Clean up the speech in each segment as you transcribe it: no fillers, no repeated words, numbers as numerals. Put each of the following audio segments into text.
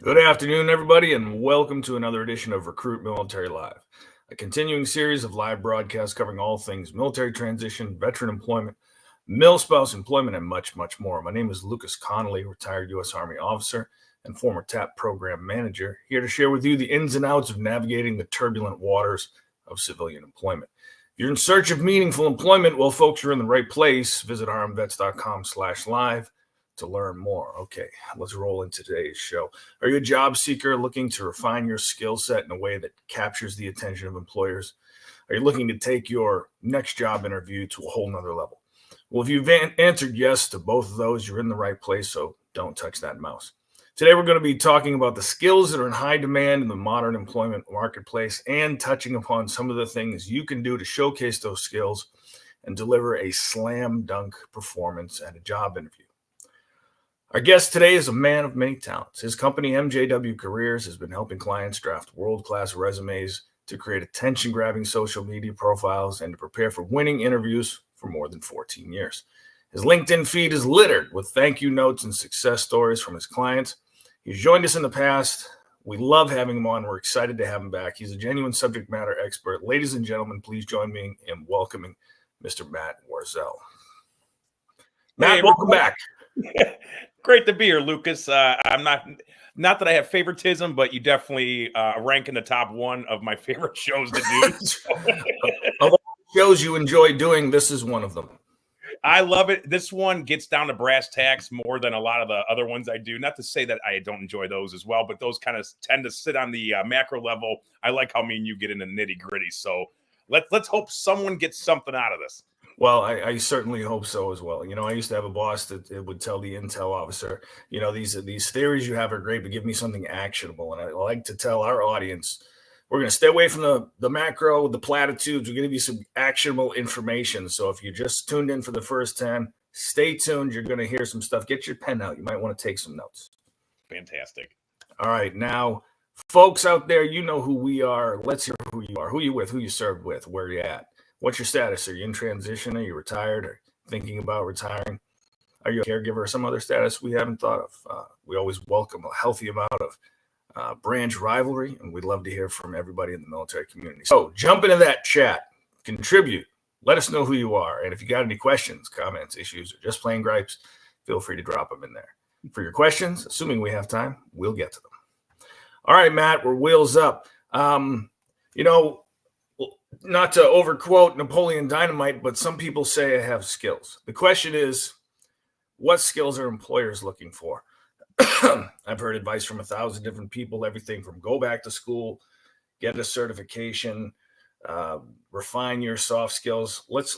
Good afternoon, everybody, and welcome to another edition of Recruit Military Live, a continuing series of live broadcasts covering all things military transition, veteran employment, mil-spouse employment, and much, much more. My name is Lucas Connolly, retired U.S. Army officer and former TAP program manager, here to share with you the ins and outs of navigating the turbulent waters of civilian employment. If you're in search of meaningful employment, well, folks, you're in the right place. Visit rmvets.com/live to learn more. Okay, let's roll into today's show. Are you a job seeker looking to refine your skill set in a way that captures the attention of employers? Are you looking to take your next job interview to a whole nother level? Well, if you've answered yes to both of those, you're in the right place, so don't touch that mouse. Today, we're going to be talking about the skills that are in high demand in the modern employment marketplace and touching upon some of the things you can do to showcase those skills and deliver a slam dunk performance at a job interview. Our guest today is a man of many talents. His company, MJW Careers, has been helping clients draft world-class resumes, to create attention-grabbing social media profiles, and to prepare for winning interviews for more than 14 years. His LinkedIn feed is littered with thank you notes and success stories from his clients. He's joined us in the past. We love having him on. We're excited to have him back. He's a genuine subject matter expert. Ladies and gentlemen, please join me in welcoming Mr. Matt Warzel. Matt, Hey, welcome back. Great to be here, Lucas. I'm not that I have favoritism, but you definitely rank in the top one of my favorite shows to do. Of all the shows you enjoy doing, this is one of them. I love it. This one gets down to brass tacks more than a lot of the other ones I do. Not to say that I don't enjoy those as well, but those kind of tend to sit on the macro level. I like how me and you get into nitty gritty. So let's hope someone gets something out of this. Well, I certainly hope so as well. You know, I used to have a boss that would tell the intel officer, you know, these theories you have are great, but give me something actionable. And I like to tell our audience, we're going to stay away from the macro, the platitudes. We're going to give you some actionable information. So if you just tuned in for the first 10, stay tuned. You're going to hear some stuff. Get your pen out. You might want to take some notes. Fantastic. All right. Now, folks out there, you know who we are. Let's hear who you are, who you with, who you served with, where you at. What's your status? Are you in transition? Are you retired or thinking about retiring? Are you a caregiver or some other status we haven't thought of? We always welcome a healthy amount of branch rivalry, and we'd love to hear from everybody in the military community. So jump into that chat, contribute, let us know who you are. And if you got any questions, comments, issues, or just plain gripes, feel free to drop them in there. For your questions, assuming we have time, we'll get to them. All right, Matt, we're wheels up. You know, not to overquote Napoleon Dynamite, but some people say I have skills. The question is, what skills are employers looking for? I've heard advice from 1,000 different people, everything from go back to school, get a certification, refine your soft skills. Let's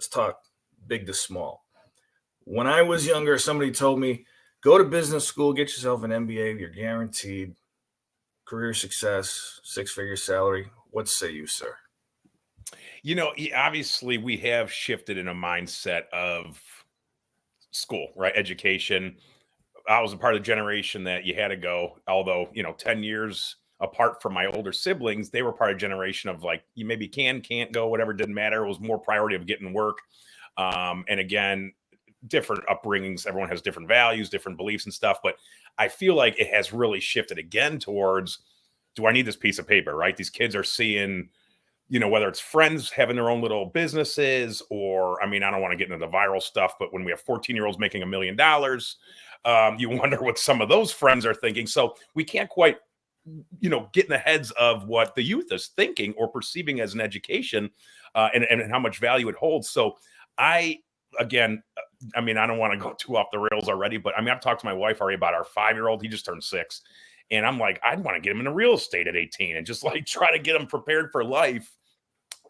talk big to small. When I was younger, somebody told me, go to business school, get yourself an MBA, you're guaranteed career success, six-figure salary. What say you, sir? You know, obviously we have shifted in a mindset of school, right? Education. I was a part of the generation that you had to go, although, 10 years apart from my older siblings, they were part of a generation of like, you maybe can't go, whatever, didn't matter. It was more priority of getting work. And again, different upbringings. Everyone has different values, different beliefs and stuff. But I feel like it has really shifted again towards, do I need this piece of paper, right? These kids are seeing, whether it's friends having their own little businesses or, I don't want to get into the viral stuff, but when we have 14-year-olds making $1 million, you wonder what some of those friends are thinking. So we can't quite, get in the heads of what the youth is thinking or perceiving as an education and how much value it holds. So I don't want to go too off the rails already, but I've talked to my wife already about our 5-year-old. He just turned 6. And I'm like, I'd want to get him into real estate at 18 and just like try to get him prepared for life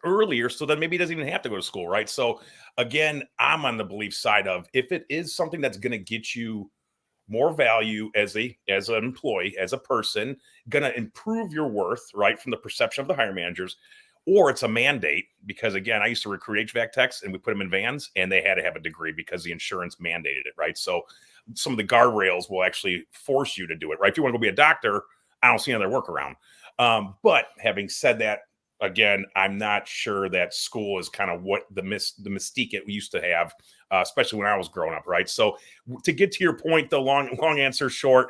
earlier so that maybe he doesn't even have to go to school, right? So again, I'm on the belief side of if it is something that's going to get you more value as an employee, as a person, going to improve your worth, right, from the perception of the hiring managers, or it's a mandate, because again, I used to recruit HVAC techs and we put them in vans and they had to have a degree because the insurance mandated it, right? So some of the guardrails will actually force you to do it, right? If you want to go be a doctor, I don't see another workaround. But having said that, again, I'm not sure that school is kind of what the mystique it used to have, especially when I was growing up, right? So to get to your point, the long answer short,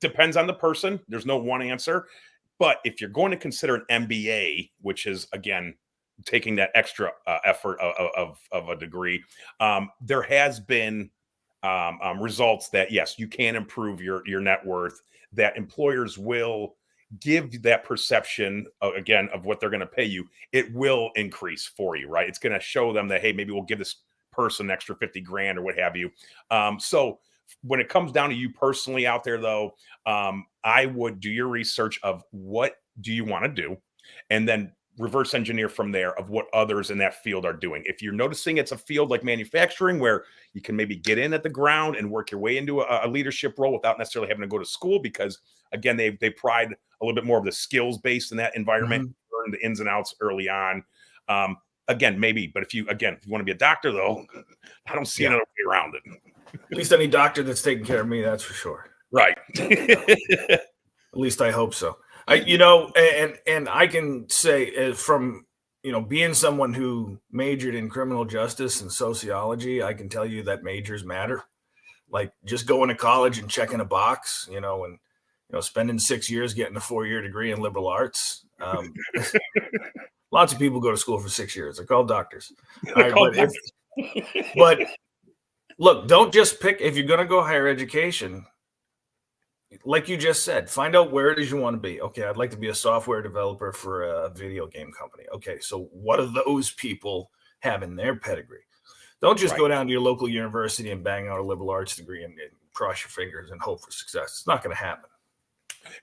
Depends on the person. There's no one answer. But if you're going to consider an MBA, which is, again, taking that extra effort of a degree, there has been results that, yes, you can improve your net worth, that employers will give that perception, again, of what they're going to pay you. It will increase for you, right? It's going to show them that, hey, maybe we'll give this person an extra 50 grand or what have you. So when it comes down to you personally out there, though, I would do your research of what do you want to do, and then reverse engineer from there of what others in that field are doing. If you're noticing it's a field like manufacturing where you can maybe get in at the ground and work your way into a leadership role without necessarily having to go to school, because again, they pride a little bit more of the skills based in that environment, learn the ins and outs early on. Again, maybe, but if you want to be a doctor, though, I don't see another way around it. At least any doctor that's taking care of me, that's for sure. Right. At least I hope so. And I can say from, being someone who majored in criminal justice and sociology, I can tell you that majors matter. Like just going to college and checking a box, and spending 6 years getting a 4-year degree in liberal arts. Lots of people go to school for 6 years. They're called doctors. But look, don't just pick, if you're going to go higher education, like you just said, find out where it is you want to be. Okay, I'd like to be a software developer for a video game company. Okay, so what do those people have in their pedigree? Don't just go down to your local university and bang out a liberal arts degree and cross your fingers and hope for success. It's not going to happen.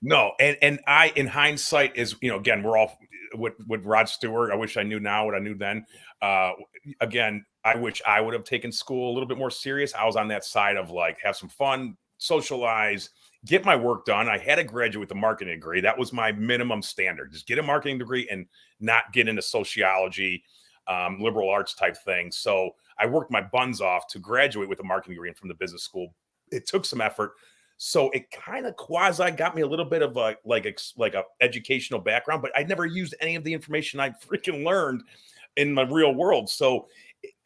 No, and I, in hindsight, is, again, we're all with Rod Stewart. I wish I knew now what I knew then. Again, I wish I would have taken school a little bit more serious. I was on that side of like, have some fun, socialize, get my work done. I had to graduate with a marketing degree. That was my minimum standard. Just get a marketing degree and not get into sociology, liberal arts type things. So I worked my buns off to graduate with a marketing degree from the business school. It took some effort. So it kind of quasi got me a little bit of a educational background, but I never used any of the information I freaking learned in my real world. So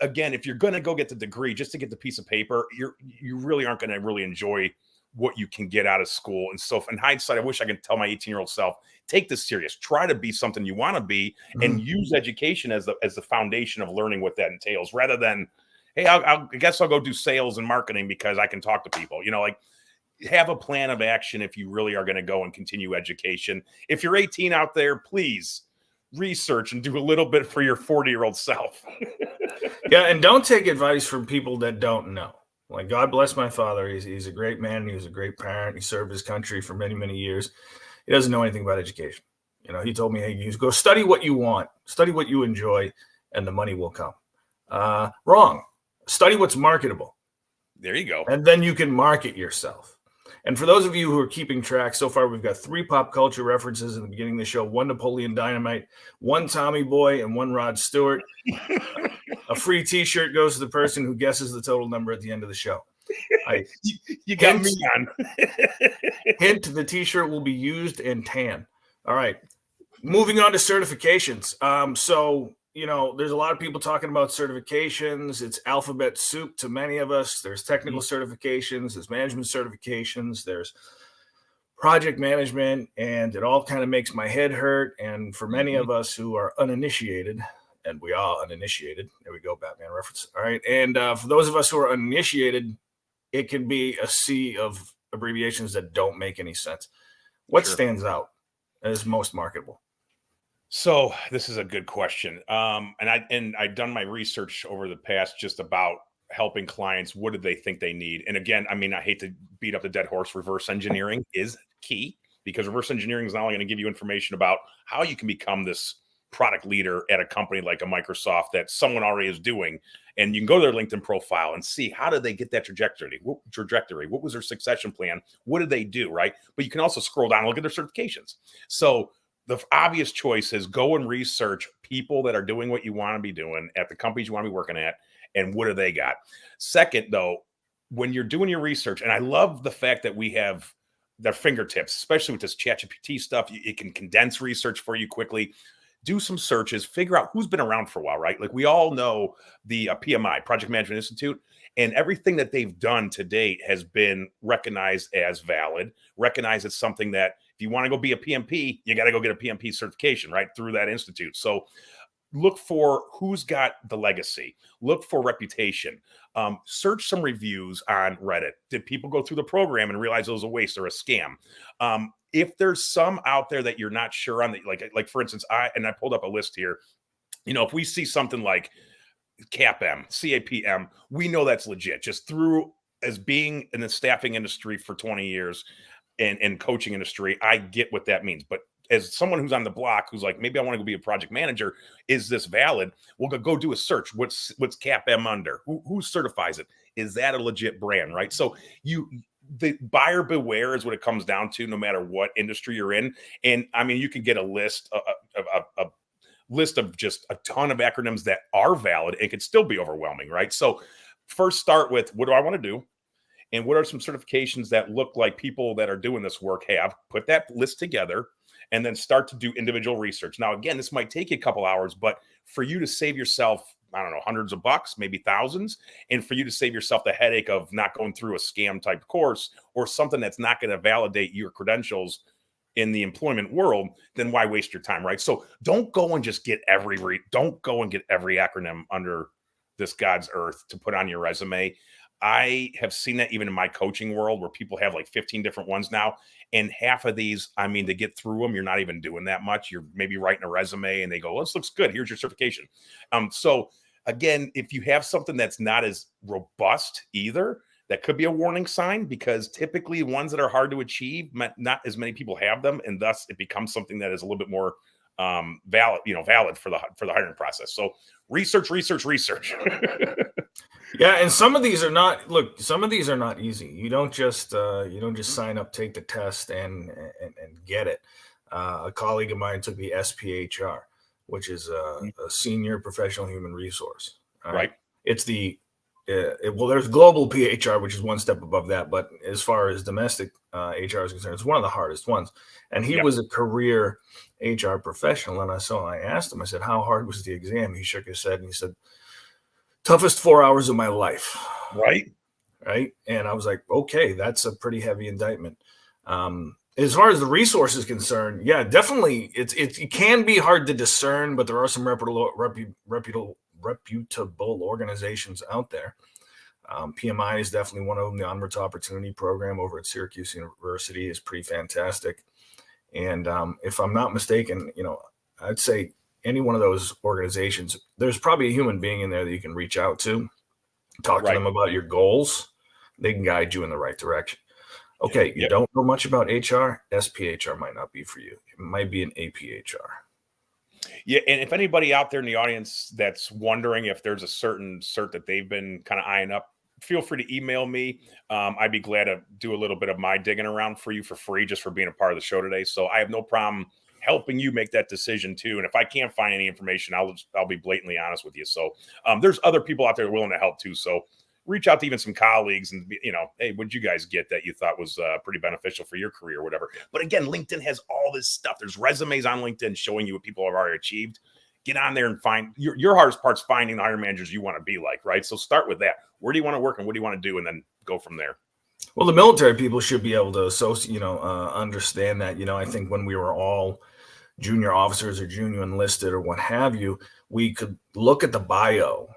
again, if you're going to go get the degree just to get the piece of paper, you really aren't going to really enjoy what you can get out of school. And so in hindsight, I wish I could tell my 18-year-old self, take this serious, try to be something you want to be, and use education as the foundation of learning what that entails, rather than, hey, I guess I'll go do sales and marketing because I can talk to people. Have a plan of action if you really are going to go and continue education. If you're 18 out there, please research and do a little bit for your 40-year-old self. Yeah, and don't take advice from people that don't know. Like, God bless my father. He's a great man. He was a great parent. He served his country for many, many years. He doesn't know anything about education. He told me, hey, you go study what you want, study what you enjoy, and the money will come. Wrong. Study what's marketable. There you go. And then you can market yourself. And for those of you who are keeping track, so far we've got 3 pop culture references in the beginning of the show, 1 Napoleon Dynamite, 1 Tommy Boy, and 1 Rod Stewart. A free T-shirt goes to the person who guesses the total number at the end of the show. You got me on. Hint, the T-shirt will be used and tan. All right. Moving on to certifications. There's a lot of people talking about certifications. It's alphabet soup to many of us. There's technical certifications, there's management certifications, there's project management, and it all kind of makes my head hurt. And for many of us who are uninitiated, and we are uninitiated, there we go, Batman reference. All right. And for those of us who are uninitiated, it can be a sea of abbreviations that don't make any sense. What stands out as most marketable? So this is a good question. And I've done my research over the past just about helping clients. What do they think they need? And again, I hate to beat up the dead horse. Reverse engineering is key, because reverse engineering is not only going to give you information about how you can become this product leader at a company like a Microsoft that someone already is doing. And you can go to their LinkedIn profile and see, how did they get that trajectory? What was their succession plan? What did they do? Right. But you can also scroll down and look at their certifications. So the obvious choice is go and research people that are doing what you want to be doing at the companies you want to be working at, and what do they got. Second, though, when you're doing your research, and I love the fact that we have their fingertips, especially with this ChatGPT stuff, it can condense research for you quickly. do some searches, figure out who's been around for a while, right? Like we all know the PMI, Project Management Institute, and everything that they've done to date has been recognized as valid, recognized as something that if you want to go be a PMP, you got to go get a PMP certification, right? Through that institute. So look for who's got the legacy, look for reputation, search some reviews on Reddit. Did people go through the program and realize it was a waste or a scam? If there's some out there that you're not sure on, like for instance, I pulled up a list here. If we see something like CAPM, we know that's legit just through as being in the staffing industry for 20 years and coaching industry. I get what that means, but as someone who's on the block, who's like, maybe I want to go be a project manager, is this valid? We'll go do a search. What's CAPM under? Who certifies it? Is that a legit brand, right? So the buyer beware is what it comes down to, no matter what industry you're in. And I mean, you can get a list, a list of just a ton of acronyms that are valid. It could still be overwhelming, right? So first start with, what do I want to do? And what are some certifications that look like people that are doing this work have? Put that list together and then start to do individual research. Now, again, this might take you a couple hours, but for you to save yourself, I don't know, hundreds of bucks, maybe thousands, and for you to save yourself the headache of not going through a scam type course or something that's not going to validate your credentials in the employment world, then why waste your time, right? So don't go and just get every acronym under this God's earth to put on your resume. I have seen that even in my coaching world where people have like 15 different ones now. And half of these, I mean, to get through them, you're not even doing that much. You're maybe writing a resume and they go, well, this looks good. Here's your certification. So again, if you have something that's not as robust either, that could be a warning sign, because typically ones that are hard to achieve, not as many people have them. And thus it becomes something that is a little bit more valid for the hiring process. So research. Yeah, and some of these are not easy. You don't just sign up, take the test, and get it. A colleague of mine took the SPHR, which is a senior professional human resource. Right. It's there's global PHR, which is one step above that, but as far as domestic HR is concerned, it's one of the hardest ones. And he was a career HR professional, and I asked him, I said, how hard was the exam? He shook his head and he said, toughest 4 hours of my life. Right. And I was like, okay, that's a pretty heavy indictment. As far as the resource is concerned, yeah, definitely it can be hard to discern, but there are some reputable organizations out there. PMI is definitely one of them. The Onward to Opportunity program over at Syracuse University is pretty fantastic. And if I'm not mistaken, I'd say any one of those organizations, there's probably a human being in there that you can reach out to, talk to them about your goals. They can guide you in the right direction. Okay, you don't know much about HR, SPHR might not be for you. It might be an APHR. Yeah, and if anybody out there in the audience that's wondering if there's a certain cert that they've been kind of eyeing up, feel free to email me. I'd be glad to do a little bit of my digging around for you for free, just for being a part of the show today. So I have no problem helping you make that decision too. And if I can't find any information, I'll be blatantly honest with you. So there's other people out there willing to help too. So reach out to even some colleagues and, hey, what'd you guys get that you thought was pretty beneficial for your career or whatever. But again, LinkedIn has all this stuff. There's resumes on LinkedIn showing you what people have already achieved. Get on there and find your hardest part's finding the hiring managers you want to be like, right? So start with that. Where do you want to work and what do you want to do? And then go from there. Well, the military people should be able to understand that. I think when we were all junior officers or junior enlisted or what have you, we could look at the bio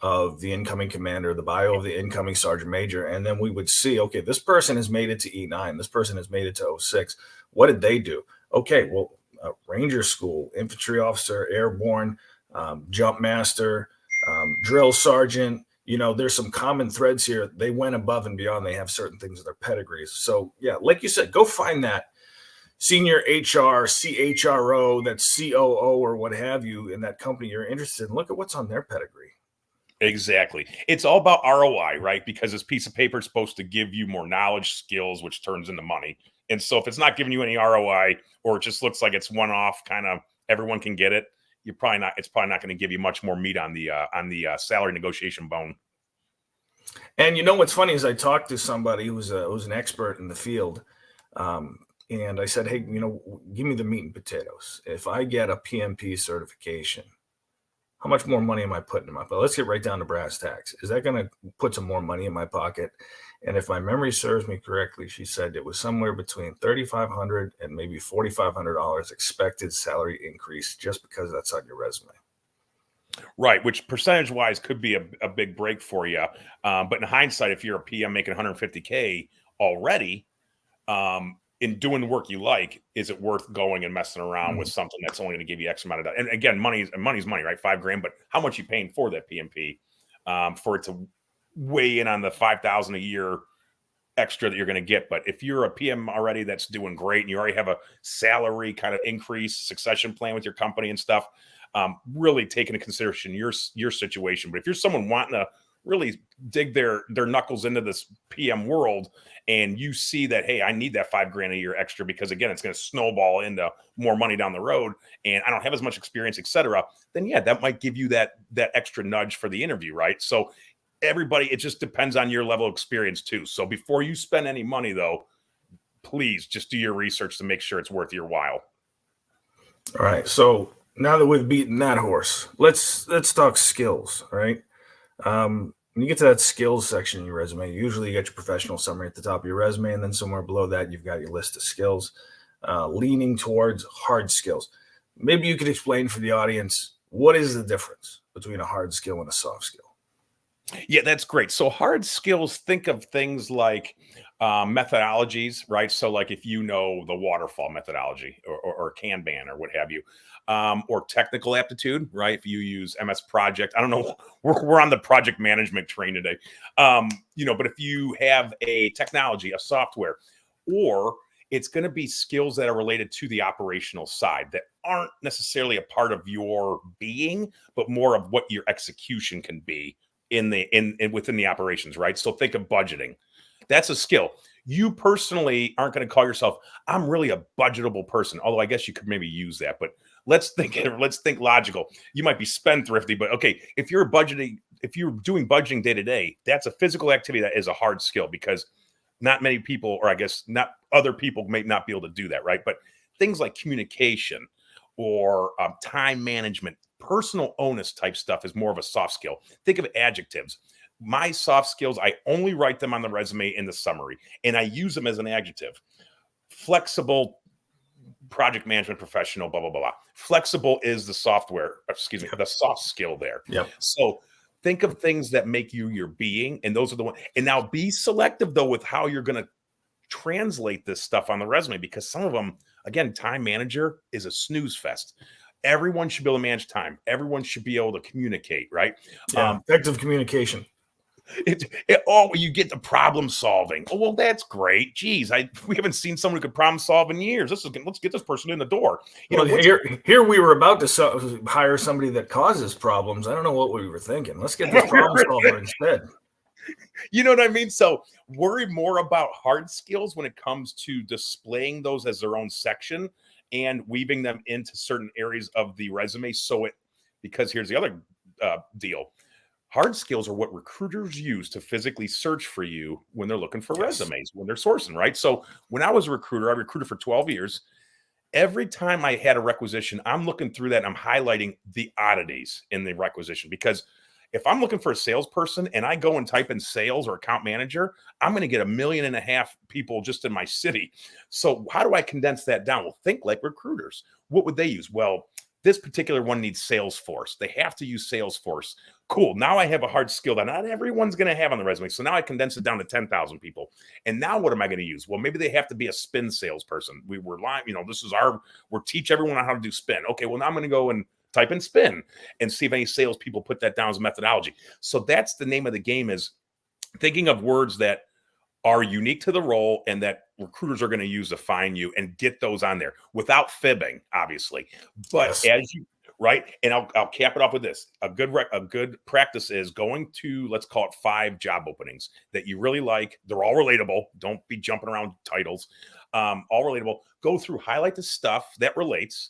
of the incoming commander, the bio of the incoming sergeant major, and then we would see, okay, this person has made it to E9. This person has made it to 06. What did they do? Okay, well, Ranger School, infantry officer, airborne, jump master, drill sergeant. There's some common threads here. They went above and beyond. They have certain things in their pedigrees. So yeah, like you said, go find that senior HR, CHRO, that COO or what have you in that company you're interested in. Look at what's on their pedigree. Exactly. It's all about ROI, right? Because this piece of paper is supposed to give you more knowledge, skills, which turns into money. And so if it's not giving you any ROI, or it just looks like it's one off, kind of everyone can get it, it's probably not going to give you much more meat on the salary negotiation bone. And what's funny is I talked to somebody who's an expert in the field, And I said, hey, give me the meat and potatoes. If I get a PMP certification, how much more money am I putting in my pocket? Let's get right down to brass tacks. Is that going to put some more money in my pocket? And if my memory serves me correctly, she said it was somewhere between $3,500 and maybe $4,500 expected salary increase just because that's on your resume. Right, which percentage-wise could be a big break for you. But in hindsight, if you're a PM making $150K already, in doing the work you like, is it worth going and messing around with something that's only going to give you X amount of dollars? And again, money's money, right? $5,000, but how much you paying for that PMP for it to weigh in on the $5,000 a year extra that you're going to get? But if you're a PM already that's doing great and you already have a salary kind of increase, succession plan with your company and stuff, really take into consideration your situation. But if you're someone wanting to really dig their knuckles into this PM world, and you see that, hey, I need that $5,000 a year extra because again, it's going to snowball into more money down the road, and I don't have as much experience, etc. Then yeah, that might give you that extra nudge for the interview, right? So everybody, it just depends on your level of experience too. So before you spend any money, though, please just do your research to make sure it's worth your while. All right. So now that we've beaten that horse, let's talk skills. All right. When you get to that skills section in your resume, usually you get your professional summary at the top of your resume, and then somewhere below that, you've got your list of skills, leaning towards hard skills. Maybe you could explain for the audience, what is the difference between a hard skill and a soft skill? Yeah, that's great. So hard skills, think of things like methodologies, right? So like if you know the waterfall methodology or Kanban or what have you, or technical aptitude, right? If you use MS Project, I don't know, we're on the project management train today, but if you have a technology, a software, or it's going to be skills that are related to the operational side that aren't necessarily a part of your being, but more of what your execution can be within the operations, right? So think of budgeting. That's a skill. You personally aren't going to call yourself, I'm really a budgetable person. Although I guess you could maybe use that, but let's think logical. You might be spendthrifty, but okay, if you're doing budgeting day to day, that's a physical activity that is a hard skill because not many people, or I guess not other people may not be able to do that, right? But things like communication or time management, personal onus type stuff is more of a soft skill. Think of adjectives. My soft skills, I only write them on the resume in the summary, and I use them as an adjective. Flexible, project management professional, blah, blah, blah, blah. Flexible is the the soft skill there. Yep. So think of things that make you your being, and those are the ones. And now be selective, though, with how you're going to translate this stuff on the resume, because some of them, again, time manager is a snooze fest. Everyone should be able to manage time. Everyone should be able to communicate, right? Yeah, effective communication. You get the problem solving. Oh, well, that's great. Geez, we haven't seen someone who could problem solve in years. Let's get this person in the door. Here we were about to hire somebody that causes problems. I don't know what we were thinking. Let's get this problem solver instead. You know what I mean? So worry more about hard skills when it comes to displaying those as their own section and weaving them into certain areas of the resume. Because here's the other deal. Hard skills are what recruiters use to physically search for you when they're looking for resumes, when they're sourcing, right? So when I was a recruiter, I recruited for 12 years. Every time I had a requisition, I'm looking through that and I'm highlighting the oddities in the requisition, because if I'm looking for a salesperson and I go and type in sales or account manager, I'm going to get 1.5 million people just in my city. So how do I condense that down? Well, think like recruiters. What would they use? Well, this particular one needs Salesforce. They have to use Salesforce. Cool. Now I have a hard skill that not everyone's going to have on the resume. So now I condense it down to 10,000 people. And now what am I going to use? Well, maybe they have to be a spin salesperson. We're teach everyone on how to do spin. Okay, well, now I'm going to go and type in spin and see if any salespeople put that down as a methodology. So that's the name of the game, is thinking of words that are unique to the role and that recruiters are going to use to find you, and get those on there without fibbing, obviously. But right. And I'll cap it off with this. A good practice is going to, let's call it 5 job openings that you really like. They're all relatable. Don't be jumping around titles. All relatable. Go through, highlight the stuff that relates,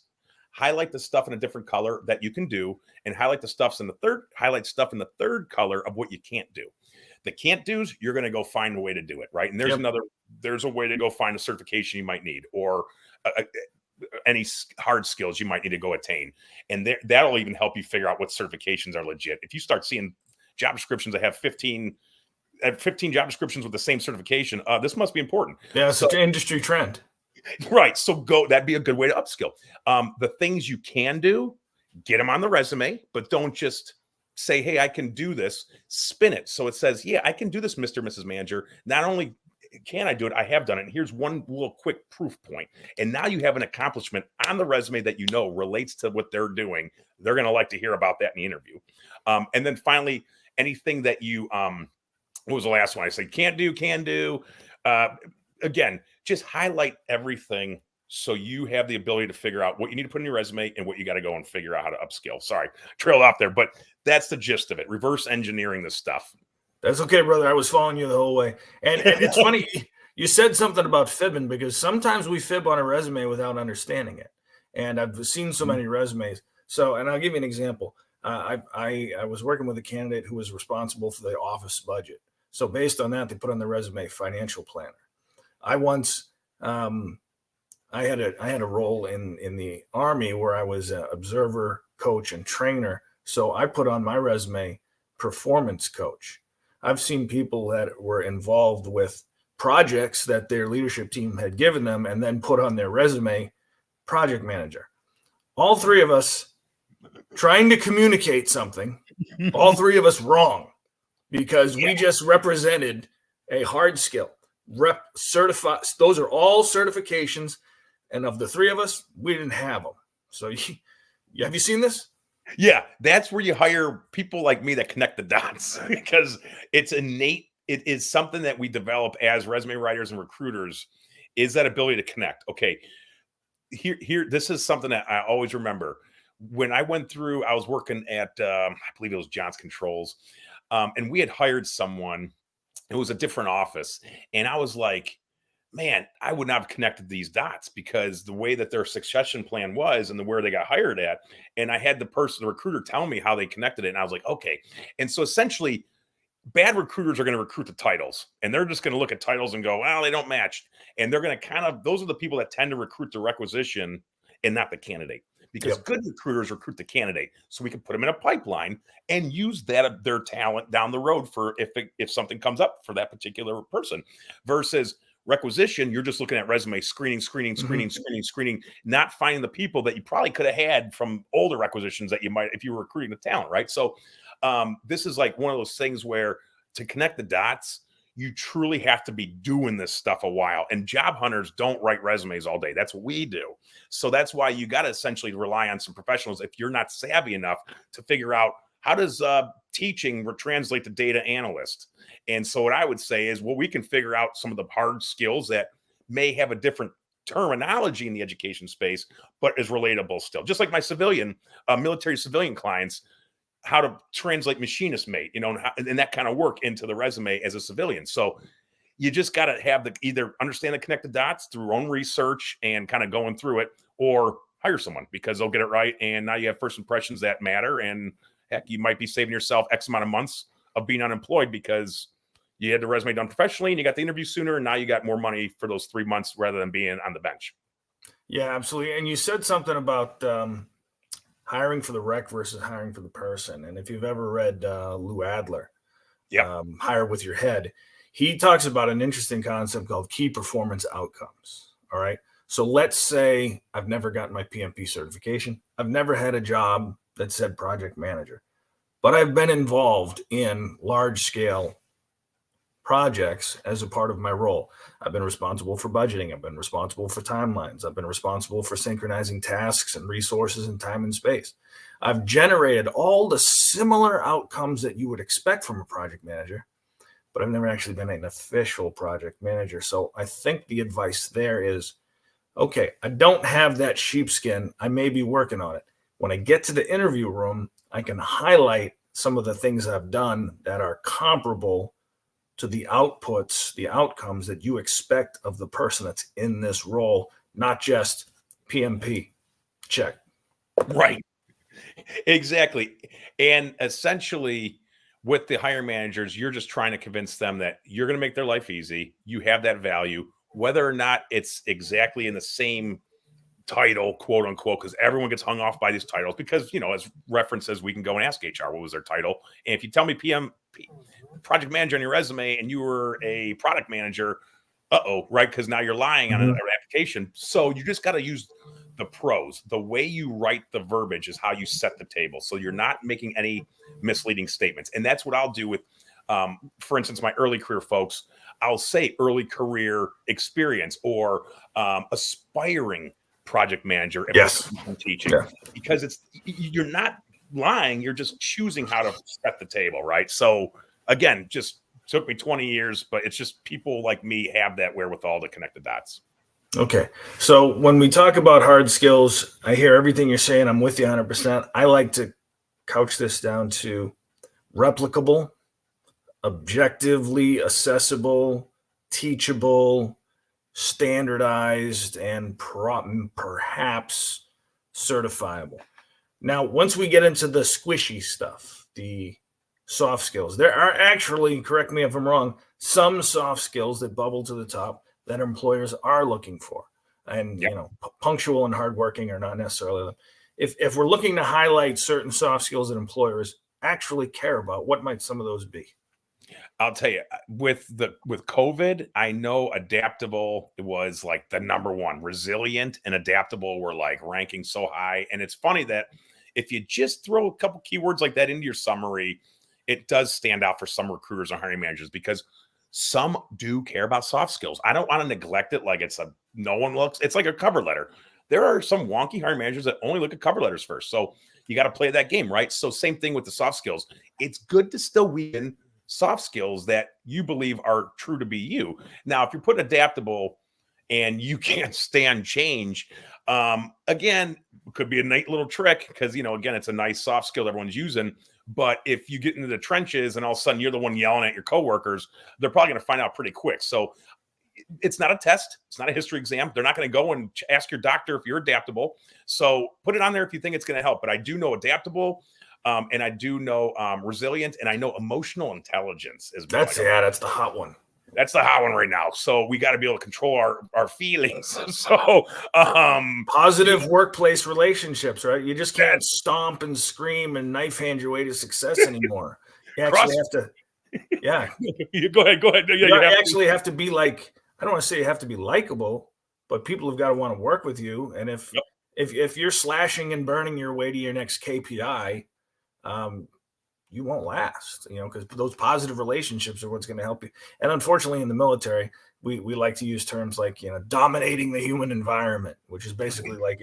highlight the stuff in a different color that you can do, and highlight stuff in the third color of what you can't do. The can't do's, you're going to go find a way to do it, right? And there's there's a way to go find a certification you might need, or any hard skills you might need to go attain. And that'll even help you figure out what certifications are legit. If you start seeing job descriptions that have 15 job descriptions with the same certification, this must be important. Yeah, it's an industry trend. Right. So that'd be a good way to upskill. The things you can do, get them on the resume, but don't just say, hey, I can do this. Spin it so it says, yeah, I can do this, Mr. Mrs. Manager. Not only can I do it, I have done it. And here's one little quick proof point. And now you have an accomplishment on the resume that you know relates to what they're doing. They're going to like to hear about that in the interview. And then finally, anything that you, what was the last one? I said, can do. Again, just highlight everything so you have the ability to figure out what you need to put in your resume and what you got to go and figure out how to upskill. Sorry, trailed off there, but that's the gist of it. Reverse engineering this stuff. That's okay, brother. I was following you the whole way. And it's funny, you said something about fibbing, because sometimes we fib on a resume without understanding it. And I've seen so many resumes. So, and I'll give you an example. I was working with a candidate who was responsible for the office budget. So based on that, they put on the resume financial planner. I once, I had a role in the Army where I was an observer, coach, and trainer. So I put on my resume performance coach. I've seen people that were involved with projects that their leadership team had given them and then put on their resume project manager. All three of us trying to communicate something, all three of us wrong, because we just represented a hard skill. Certified. Those are all certifications. And of the three of us, we didn't have them. So have you seen this? Yeah, that's where you hire people like me that connect the dots, because it's innate. It is something that we develop as resume writers and recruiters, is that ability to connect. Okay, here, this is something that I always remember. When I went through, I was working at, I believe it was John's Controls, and we had hired someone. It was a different office, and I was like, man, I would not have connected these dots, because the way that their succession plan was and where they got hired at. And I had the recruiter tell me how they connected it. And I was like, okay. And so essentially, bad recruiters are going to recruit the titles, and they're just going to look at titles and go, well, they don't match. And they're going to those are the people that tend to recruit the requisition and not the candidate, because good recruiters recruit the candidate. So we can put them in a pipeline and use their talent down the road for if something comes up for that particular person, versus requisition, you're just looking at resume screening, not finding the people that you probably could have had from older requisitions that you might, if you were recruiting the talent, right? So this is like one of those things where, to connect the dots, you truly have to be doing this stuff a while. And job hunters don't write resumes all day. That's what we do. So that's why you got to essentially rely on some professionals if you're not savvy enough to figure out, how does teaching translate to data analyst? And so what I would say is, well, we can figure out some of the hard skills that may have a different terminology in the education space, but is relatable still. Just like my military civilian clients, how to translate machinist mate, and that kind of work into the resume as a civilian. So you just got to have either understand the connected dots through own research and kind of going through it, or hire someone, because they'll get it right. And now you have first impressions that matter. And heck, you might be saving yourself X amount of months of being unemployed because you had the resume done professionally and you got the interview sooner, and now you got more money for those 3 months rather than being on the bench. Yeah, absolutely. And you said something about hiring for the rec versus hiring for the person. And if you've ever read Lou Adler, Hire with Your Head, he talks about an interesting concept called key performance outcomes. All right. So let's say I've never gotten my PMP certification. I've never had a job that said project manager, but I've been involved in large scale projects as a part of my role. I've been responsible for budgeting. I've been responsible for timelines. I've been responsible for synchronizing tasks and resources in time and space. I've generated all the similar outcomes that you would expect from a project manager, but I've never actually been an official project manager. So I think the advice there is, okay, I don't have that sheepskin. I may be working on it. When I get to the interview room, I can highlight some of the things I've done that are comparable to the outputs, the outcomes that you expect of the person that's in this role, not just PMP. Check. Right. Exactly. And essentially, with the hiring managers, you're just trying to convince them that you're going to make their life easy. You have that value, whether or not it's exactly in the same title, quote unquote, because everyone gets hung off by these titles because, as references, we can go and ask HR what was their title. And if you tell me project manager on your resume and you were a product manager, right? Because now you're lying on an application. So you just got to use the pros. The way you write the verbiage is how you set the table. So you're not making any misleading statements. And that's what I'll do with, for instance, my early career folks. I'll say early career experience or aspiring project manager if I'm teaching, because you're not lying, you're just choosing how to set the table, right? So again, just took me 20 years, but it's just people like me have that wherewithal to connect the dots. Okay. So when we talk about hard skills, I hear everything you're saying. I'm with you 100%. I like to couch this down to replicable, objectively accessible, teachable, standardized, and perhaps certifiable. Now, once we get into the squishy stuff, the soft skills, there are actually, correct me if I'm wrong, some soft skills that bubble to the top that employers are looking for. And, punctual and hardworking are not necessarily them. If we're looking to highlight certain soft skills that employers actually care about, what might some of those be? I'll tell you, with COVID, I know adaptable was like the number one. Resilient and adaptable were like ranking so high. And it's funny that if you just throw a couple keywords like that into your summary, it does stand out for some recruiters and hiring managers because some do care about soft skills. I don't want to neglect it like it's it's like a cover letter. There are some wonky hiring managers that only look at cover letters first. So you got to play that game, right? So same thing with the soft skills. It's good to still weave in soft skills that you believe are true to be you. Now, if you're putting adaptable and you can't stand change, again, could be a neat little trick because, again, it's a nice soft skill everyone's using. But if you get into the trenches and all of a sudden you're the one yelling at your coworkers, they're probably going to find out pretty quick. So it's not a test. It's not a history exam. They're not going to go and ask your doctor if you're adaptable. So put it on there if you think it's going to help. But I do know adaptable. And I do know resilient, and I know emotional intelligence is that's the hot one. That's the hot one right now. So we got to be able to control our feelings. So positive workplace relationships, right? You just can't stomp and scream and knife hand your way to success anymore. You actually have to. Yeah. Go ahead. Yeah, you actually have to be like. I don't want to say you have to be likable, but people have got to want to work with you. And if you're slashing and burning your way to your next KPI. You won't last, because those positive relationships are what's going to help you. And unfortunately, in the military, we like to use terms like, dominating the human environment, which is basically like,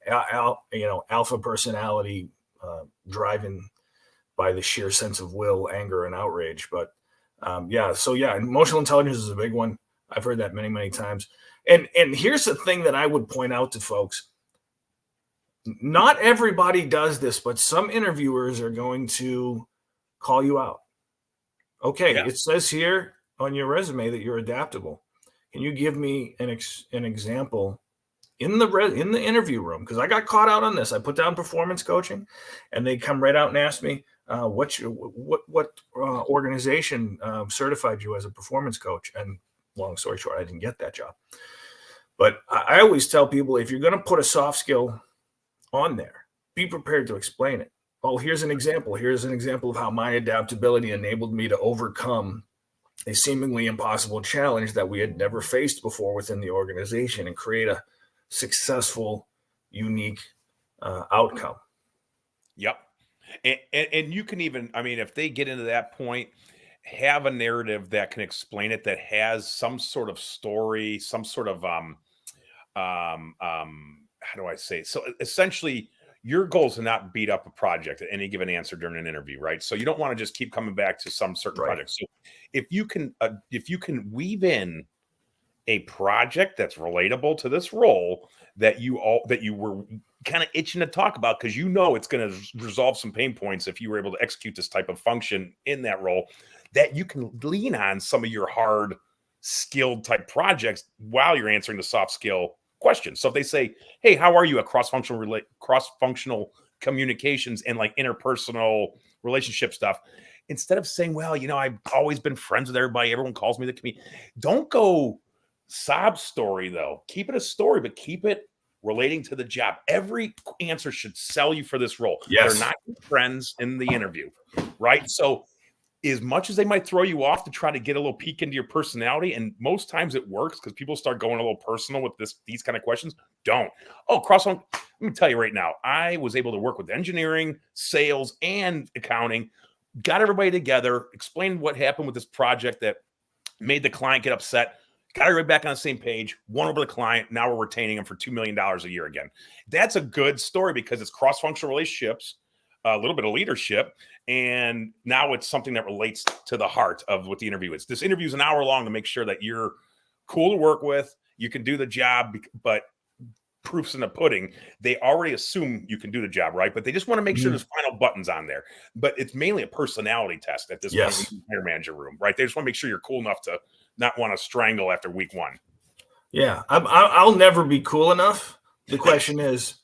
alpha personality driven by the sheer sense of will, anger, and outrage. But emotional intelligence is a big one. I've heard that many, many times. And here's the thing that I would point out to folks. Not everybody does this, but some interviewers are going to call you out. Okay, It says here on your resume that you're adaptable. Can you give me an example in the interview room? Because I got caught out on this. I put down performance coaching, and they come right out and ask me, what organization certified you as a performance coach? And long story short, I didn't get that job. But I always tell people, if you're going to put a soft skill on there, be prepared to explain it. Oh, here's an example. Here's an example of how my adaptability enabled me to overcome a seemingly impossible challenge that we had never faced before within the organization and create a successful, unique outcome. Yep. And you can even, if they get into that point, have a narrative that can explain it, that has some sort of story, some sort of how do I say it? So essentially, your goal is to not beat up a project at any given answer during an interview, right? So you don't want to just keep coming back to some certain project. So if you can weave in a project that's relatable to this role that you were kind of itching to talk about because it's going to resolve some pain points if you were able to execute this type of function in that role, that you can lean on some of your hard skilled type projects while you're answering the soft skill questions. So if they say, hey, how are you at cross-functional communications and like interpersonal relationship stuff. Instead of saying, well, I've always been friends with everybody. Everyone calls me the comedian. Don't go sob story, though. Keep it a story, but keep it relating to the job. Every answer should sell you for this role. Yes. They're not your friends in the interview, right? So as much as they might throw you off to try to get a little peek into your personality, and most times it works because people start going a little personal with these kind of questions. Don't. Oh, let me tell you right now, I was able to work with engineering, sales, and accounting, got everybody together, explained what happened with this project that made the client get upset, got everybody back on the same page, won over the client. Now we're retaining them for $2 million a year again. That's a good story because it's cross-functional relationships, a little bit of leadership, and now it's something that relates to the heart of what the interview is. This interview is an hour long to make sure that you're cool to work with, you can do the job, but proof's in the pudding. They already assume you can do the job, right? But they just want to make sure there's final buttons on there. But it's mainly a personality test at this point in the hire manager room, right? They just want to make sure you're cool enough to not want to strangle after week one. Yeah, I'll never be cool enough. The question is,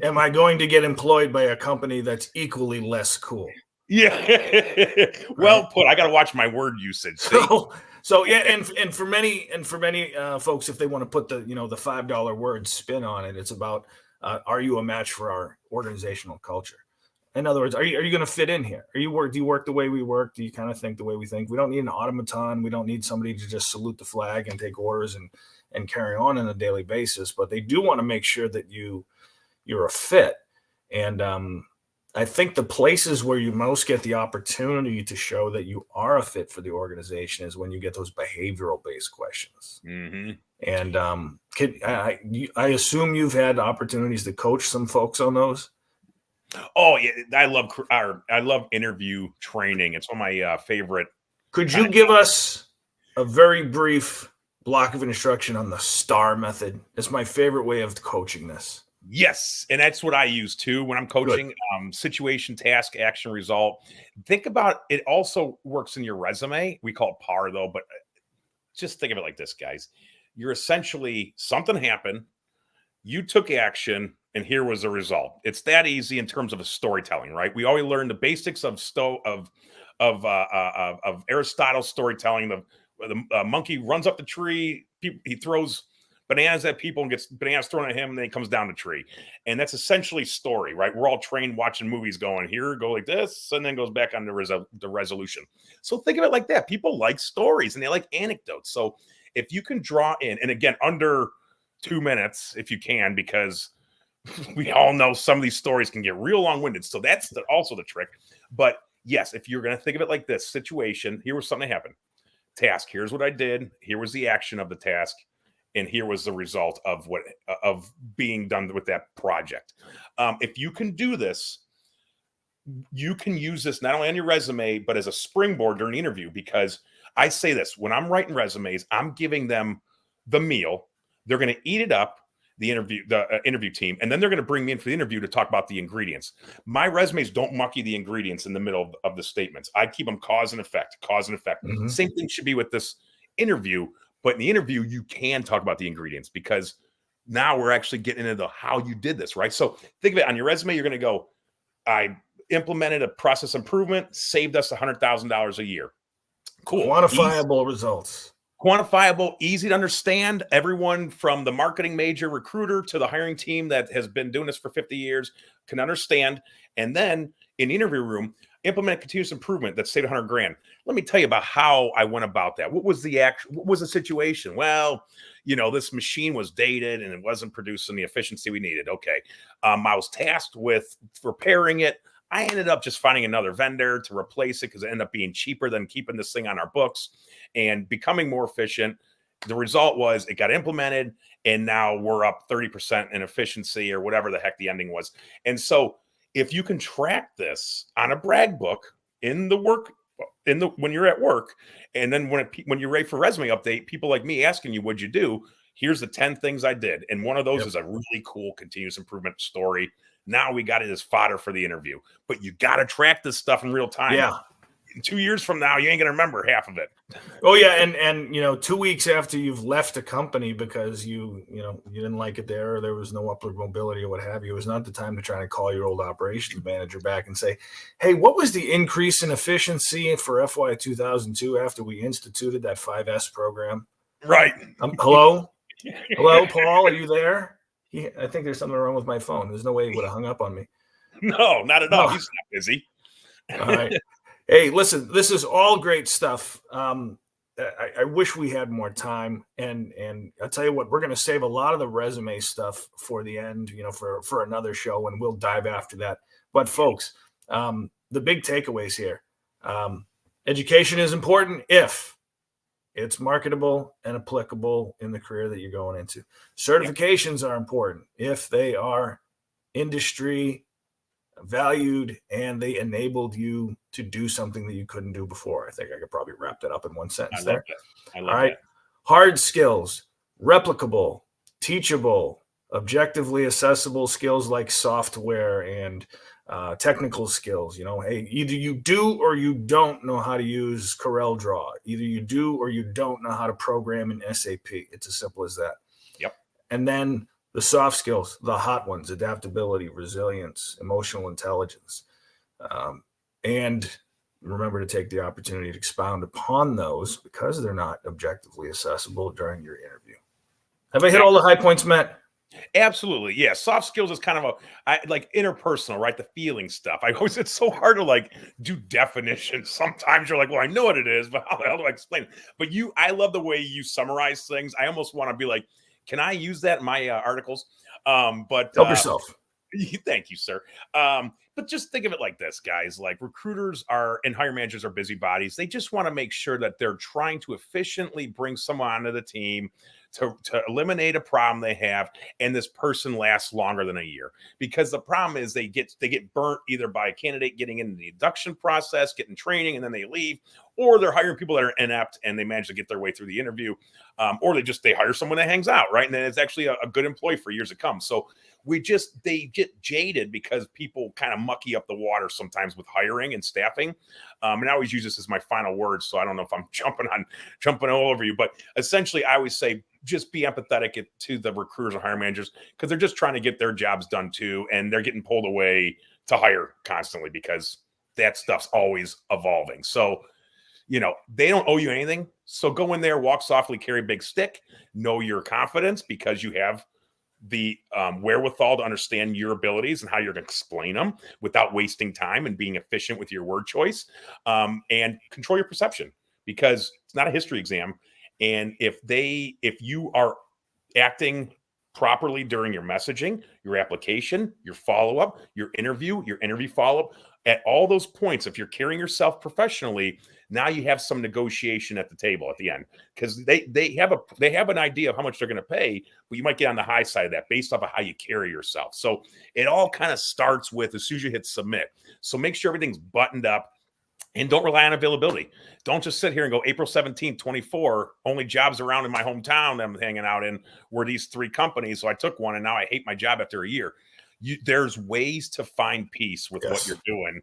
am I going to get employed by a company that's equally less cool? Yeah, well put. I got to watch my word usage. So yeah, and for many folks, if they want to put the the $5 word spin on it, it's about are you a match for our organizational culture? In other words, are you going to fit in here? Do you work the way we work? Do you kind of think the way we think? We don't need an automaton. We don't need somebody to just salute the flag and take orders and carry on a daily basis. But they do want to make sure that you're a fit. And I think the places where you most get the opportunity to show that you are a fit for the organization is when you get those behavioral-based questions. Mm-hmm. And I assume you've had opportunities to coach some folks on those. Oh yeah, I love interview training. It's one of my favorite. Could you give us a very brief block of instruction on the STAR method? It's my favorite way of coaching this. Yes, and that's what I use too when I'm coaching. Situation, task, action, result. Think about it. Also works in your resume. We call it PAR though, but just think of it like this, guys. You're essentially something happened, you took action, and here was the result. It's that easy in terms of a storytelling, right? We always learn the basics of Aristotle's storytelling. The monkey runs up the tree. He throws bananas at people and gets bananas thrown at him, and then he comes down the tree. And that's essentially story, right? We're all trained watching movies going, here, go like this, and then goes back on the resolution. So think of it like that. People like stories, and they like anecdotes. So if you can draw in, and again, under 2 minutes, if you can, because we all know some of these stories can get real long-winded. So that's also the trick. But yes, if you're going to think of it like this, situation, here was something that happened. Task, here's what I did. Here was the action of the task. And here was the result of being done with that project. If you can do this, you can use this not only on your resume, but as a springboard during the interview. Because I say this, when I'm writing resumes, I'm giving them the meal. They're going to eat it up, the interview team, and then they're going to bring me in for the interview to talk about the ingredients. My resumes don't mucky the ingredients in the middle of the statements. I keep them cause and effect. Mm-hmm. Same thing should be with this interview. But in the interview, you can talk about the ingredients because now we're actually getting into how you did this, right? So think of it on your resume. You're going to go, I implemented a process improvement, saved us $100,000 a year. Cool. Quantifiable results. Quantifiable, easy to understand. Everyone from the marketing major recruiter to the hiring team that has been doing this for 50 years can understand. And then in the interview room, implement continuous improvement that saved $100,000. Let me tell you about how I went about that. What was the situation? Well, this machine was dated and it wasn't producing the efficiency we needed. Okay. I was tasked with repairing it. I ended up just finding another vendor to replace it because it ended up being cheaper than keeping this thing on our books and becoming more efficient. The result was it got implemented and now we're up 30% in efficiency or whatever the heck the ending was. And so if you can track this on a brag book when you're at work, and then when you're ready for resume update, people like me asking you, what'd you do? Here's the 10 things I did. And one of those is a really cool continuous improvement story. Now we got it as fodder for the interview, but you got to track this stuff in real time. Yeah. 2 years from now, you ain't gonna remember half of it. Oh yeah, and 2 weeks after you've left a company because you didn't like it there, or there was no upward mobility or what have you, it was not the time to try to call your old operations manager back and say, hey, what was the increase in efficiency for FY 2002 after we instituted that 5S program? Right. Hello, Paul, are you there? I think there's something wrong with my phone. There's no way he would have hung up on me. No, not at all. No. He's not busy. All right. Hey, listen, this is all great stuff. I wish we had more time, and I'll tell you what, we're going to save a lot of the resume stuff for the end, for another show, and we'll dive after that. But folks, the big takeaways here: education is important if it's marketable and applicable in the career that you're going into. Certifications are important if they are industry valued and they enabled you to do something that you couldn't do before. I think I could probably wrap that up in one sentence there. I love that. Hard skills, replicable, teachable, objectively accessible skills like software and technical skills. Hey, either you do or you don't know how to use CorelDRAW. Either you do or you don't know how to program in SAP. It's as simple as that. Yep. And then the soft skills, the hot ones: adaptability, resilience, emotional intelligence. And remember to take the opportunity to expound upon those because they're not objectively accessible during your interview. Have I hit all the high points, Matt? Absolutely. Yeah. Soft skills is kind of like interpersonal, right? The feeling stuff. It's so hard to do definitions. Sometimes you're like, well, I know what it is, but how the hell do I explain it? But I love the way you summarize things. I almost want to be like, can I use that in my articles? But help yourself. Thank you, sir. But just think of it like this, guys. Like, recruiters and hiring managers are busybodies. They just want to make sure that they're trying to efficiently bring someone onto the team to eliminate a problem they have, and this person lasts longer than a year. Because the problem is they get burnt either by a candidate getting into the induction process, getting training, and then they leave, or they're hiring people that are inept and they manage to get their way through the interview, or they hire someone that hangs out, right? And then it's actually a good employee for years to come. So they get jaded because people kind of mucky up the water sometimes with hiring and staffing. And I always use this as my final words, so I don't know if I'm jumping all over you, but essentially I always say, just be empathetic to the recruiters and hiring managers, because they're just trying to get their jobs done too. And they're getting pulled away to hire constantly because that stuff's always evolving. So, they don't owe you anything. So go in there, walk softly, carry a big stick, know your confidence, because you have the wherewithal to understand your abilities and how you're going to explain them without wasting time and being efficient with your word choice, and control your perception, because it's not a history exam. And if you are acting properly during your messaging, your application, your follow-up, your interview follow-up, at all those points, if you're carrying yourself professionally, now you have some negotiation at the table at the end, because they have an idea of how much they're going to pay, but you might get on the high side of that based off of how you carry yourself. So it all kind of starts with as soon as you hit submit. So make sure everything's buttoned up. And don't rely on availability. Don't just sit here and go, April 17th, 24, only jobs around in my hometown that I'm hanging out in were these 3 companies. So I took one and now I hate my job after a year. There's ways to find peace with what you're doing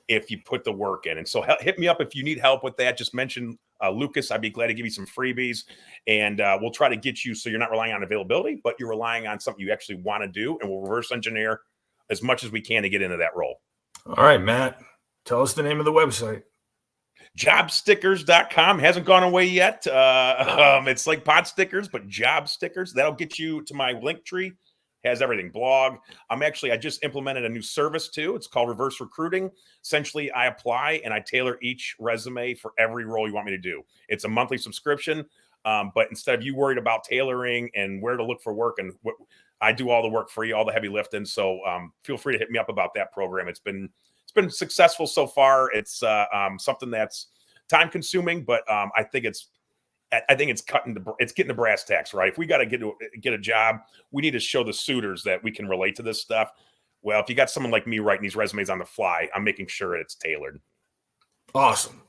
if you put the work in. And so hit me up if you need help with that. Just mention Lucas. I'd be glad to give you some freebies, and we'll try to get you so you're not relying on availability, but you're relying on something you actually want to do, and we'll reverse engineer as much as we can to get into that role. All right, Matt. Tell us the name of the website. Jobstickers.com hasn't gone away yet. It's like pot stickers, but job stickers. That'll get you to my link tree. Has everything. Blog. I just implemented a new service too. It's called Reverse Recruiting. Essentially, I apply and I tailor each resume for every role you want me to do. It's a monthly subscription. But instead of you worried about tailoring and where to look for work, and I do all the work for you, all the heavy lifting. So feel free to hit me up about that program. It's been successful so far. It's something that's time consuming, but I think it's getting the brass tacks right. If we got to get a job, we need to show the suitors that we can relate to this stuff. Well, if you got someone like me writing these resumes on the fly, I'm making sure it's tailored. Awesome.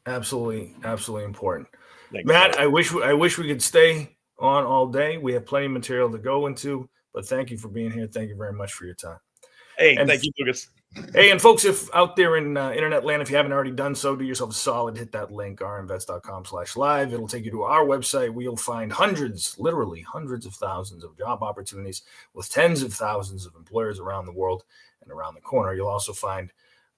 Absolutely important. Thanks, Matt, I wish we could stay on all day. We have plenty of material to go into, but thank you for being here. Thank you very much for your time. Hey, thank you, Lucas. Hey, and folks, if out there in internet land, if you haven't already done so, do yourself a solid, hit that link, rmvets.com/live. It'll take you to our website where you'll find hundreds, literally hundreds of thousands of job opportunities with tens of thousands of employers around the world and around the corner. You'll also find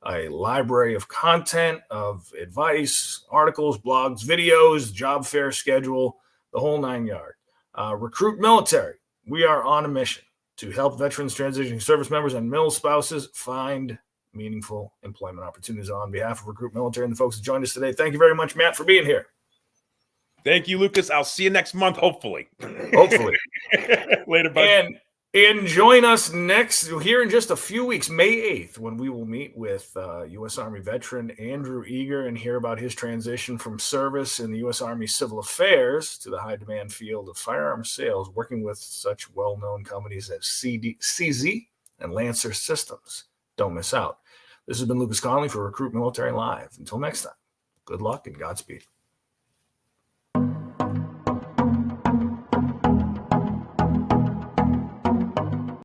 a library of content, of advice, articles, blogs, videos, job fair schedule, the whole 9 yards. Recruit Military. We are on a mission to help veterans, transitioning service members, and mil spouses find meaningful employment opportunities. On behalf of Recruit Military and the folks that joined us today, thank you very much, Matt, for being here. Thank you, Lucas. I'll see you next month, hopefully. Hopefully. Later, bud. And join us next here in just a few weeks, May 8th, when we will meet with U.S. Army veteran Andrew Eager and hear about his transition from service in the U.S. Army Civil Affairs to the high-demand field of firearms sales, working with such well-known companies as CZ and Lancer Systems. Don't miss out. This has been Lucas Connolly for Recruit Military Live. Until next time, good luck and Godspeed.